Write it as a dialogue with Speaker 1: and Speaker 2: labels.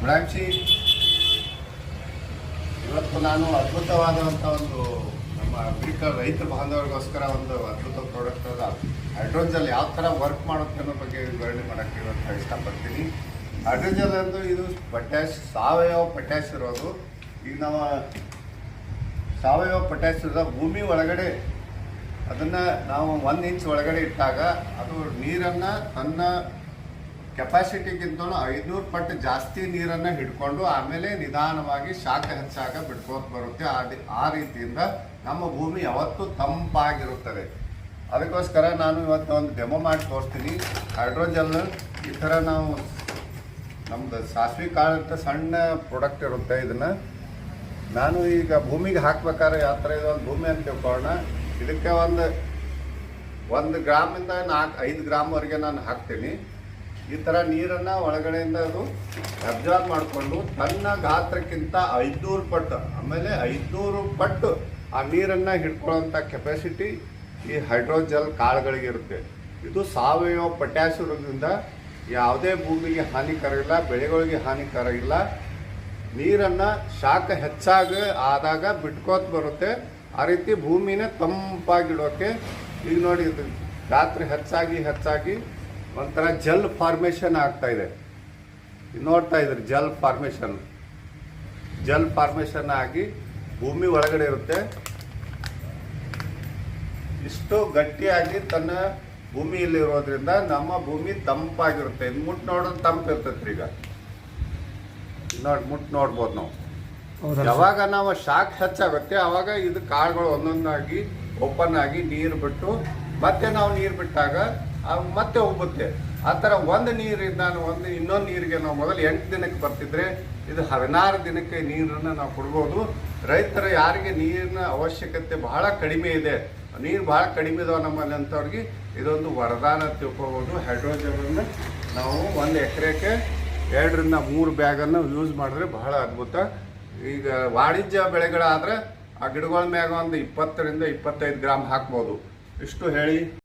Speaker 1: ಬ್ರಾಂಚಿ ಇವತ್ತು ನಾನು ಅದ್ಭುತವಾದಂಥ ಒಂದು ನಮ್ಮ ಅಗ್ರಿಕಲ್ ರೈತ ಬಾಂಧವರಿಗೋಸ್ಕರ ಒಂದು ಅದ್ಭುತ ಪ್ರಾಡಕ್ಟ್ ಅದ ಹೈಡ್ರೋಜಲ್ ಯಾವ ಥರ ವರ್ಕ್ ಮಾಡುತ್ತೆ ಅನ್ನೋ ಬಗ್ಗೆ ವಿವರಣೆ ಮಾಡೋಕ್ಕೆ ಇವತ್ತು ಇಷ್ಟಪಡ್ತೀನಿ. ಹೈಡ್ರೋಜಲ್ ಅಂದ್ರೆ ಇದು ಪೊಟ್ಯಾಶ್, ಸಾವಯವ ಪೊಟ್ಯಾಶ್ ಇರೋದು. ಈಗ ನಾವು ಸಾವಯವ ಪೊಟ್ಯಾಶ್ ಇರೋದು ಭೂಮಿ ಒಳಗಡೆ ಅದನ್ನು ನಾವು 1 ಇಂಚ್ ಒಳಗಡೆ ಇಟ್ಟಾಗ ಅದು ನೀರನ್ನು ತನ್ನ ಕೆಪಾಸಿಟಿಗಿಂತಲೂ 500 ಪಟ್ಟು ಜಾಸ್ತಿ ನೀರನ್ನು ಹಿಡ್ಕೊಂಡು ಆಮೇಲೆ ನಿಧಾನವಾಗಿ ಶಾಖ ಹೆಚ್ಚಾಗ ಬಿಡ್ಕೋತ ಬರುತ್ತೆ. ಆ ರೀತಿಯಿಂದ ನಮ್ಮ ಭೂಮಿ ಯಾವತ್ತೂ ತಂಪಾಗಿರುತ್ತದೆ. ಅದಕ್ಕೋಸ್ಕರ ನಾನು ಇವತ್ತು ಒಂದು ಡೆಮೋ ಮಾಡಿ ತೋರಿಸ್ತೀನಿ. ಹೈಡ್ರೋಜಲ್ ಈ ಥರ ನಾವು ನಮ್ಮದು ಸಾಸಿವೆ ಕಾಳು ಅಂತ ಸಣ್ಣ ಪ್ರಾಡಕ್ಟ್ ಇರುತ್ತೆ. ಇದನ್ನು ನಾನು ಈಗ ಭೂಮಿಗೆ ಹಾಕ್ಬೇಕಾದ್ರೆ ಯಾವ ಥರ ಇದೊಂದು ಭೂಮಿ ಅಂತ ತಿಳ್ಕೊಳ್ಳೋಣ. ಇದಕ್ಕೆ ಒಂದು ಗ್ರಾಮಿಂದ 4-5 ಗ್ರಾಮ್ವರೆಗೆ ನಾನು ಹಾಕ್ತೀನಿ. ಈ ಥರ ನೀರನ್ನು ಒಳಗಡೆಯಿಂದ ಅದು ಅಬ್ಸರ್ವ್ ಮಾಡಿಕೊಂಡು ತನ್ನ ಗಾತ್ರಕ್ಕಿಂತ 500 ಪಟ್ಟು, ಆಮೇಲೆ 500 ಪಟ್ಟು ಆ ನೀರನ್ನು ಹಿಡ್ಕೊಳ್ಳೋಂಥ ಕೆಪಾಸಿಟಿ ಈ ಹೈಡ್ರೋಜಲ್ ಕಾಳುಗಳಿಗಿರುತ್ತೆ. ಇದು ಸಾವಯವ ಪೊಟ್ಯಾಶ್ ಇರೋದ್ರಿಂದ ಯಾವುದೇ ಭೂಮಿಗೆ ಹಾನಿಕರ ಇಲ್ಲ, ಬೆಳೆಗಳಿಗೆ ಹಾನಿಕರ ಇಲ್ಲ. ನೀರನ್ನು ಶಾಖ ಹೆಚ್ಚಾಗಿ ಆದಾಗ ಬಿಟ್ಕೋತ ಬರುತ್ತೆ. ಆ ರೀತಿ ಭೂಮಿನೇ ತಂಪಾಗಿಡೋಕ್ಕೆ ಈಗ ನೋಡಿ ಇದು ಗಾತ್ರ ಹೆಚ್ಚಾಗಿ ಒಂಥರ ಜಲ್ ಫಾರ್ಮೇಷನ್ ಆಗ್ತಾ ಇದೆ. ನೋಡ್ತಾ ಇದ್ರಿ ಜಲ್ ಫಾರ್ಮೇಷನ್ ಆಗಿ ಭೂಮಿ ಒಳಗಡೆ ಇರುತ್ತೆ. ಇಷ್ಟು ಗಟ್ಟಿಯಾಗಿ ತನ್ನ ಭೂಮಿಯಲ್ಲಿ ಇರೋದ್ರಿಂದ ನಮ್ಮ ಭೂಮಿ ತಂಪಾಗಿರುತ್ತೆ. ಇದು ಮುಟ್ಟು ನೋಡೋದು ತಂಪು ಇರ್ತೈತ್ರಿ. ಈಗ ಮುಟ್ಟು ನೋಡ್ಬೋದು ನಾವು. ಯಾವಾಗ ನಾವು ಶಾಖ ಹೆಚ್ಚಾಗುತ್ತೆ ಆವಾಗ ಇದು ಕಾಳುಗಳು ಒಂದೊಂದಾಗಿ ಓಪನ್ ಆಗಿ ನೀರು ಬಿಟ್ಟು ಮತ್ತೆ ನಾವು ನೀರು ಬಿಟ್ಟಾಗ ಮತ್ತೆ ಉಬ್ಬುತ್ತೆ. ಆ ಥರ ಒಂದು ನೀರಿಂದ ಇನ್ನೊಂದು ನೀರಿಗೆ ನಾವು ಮೊದಲು 8 ದಿನಕ್ಕೆ ಬರ್ತಿದ್ರೆ ಇದು 16 ದಿನಕ್ಕೆ ನೀರನ್ನು ನಾವು ಕೊಡ್ಬೋದು. ರೈತರು ಯಾರಿಗೆ ನೀರಿನ ಅವಶ್ಯಕತೆ ಬಹಳ ಕಡಿಮೆ ಇದೆ, ನೀರು ಬಹಳ ಕಡಿಮೆ ಇದಾವೆ ನಮ್ಮಲ್ಲಿ ಅಂಥವ್ರಿಗೆ ಇದೊಂದು ವರದಾನ ತಿಳ್ಕೊಬೋದು. ಹೈಡ್ರೋಜಲನ್ನು ನಾವು 1 ಎಕರೆಗೆ 2ರಿಂದ 3 ಬ್ಯಾಗನ್ನು ಯೂಸ್ ಮಾಡಿದ್ರೆ ಬಹಳ ಅದ್ಭುತ. ಈಗ ವಾಣಿಜ್ಯ ಬೆಳೆಗಳಾದರೆ ಆ ಗಿಡಗಳ ಮ್ಯಾಗ ಒಂದು 20ರಿಂದ 25 ಗ್ರಾಮ್ ಹಾಕ್ಬೋದು. ಇಷ್ಟು ಹೇಳಿ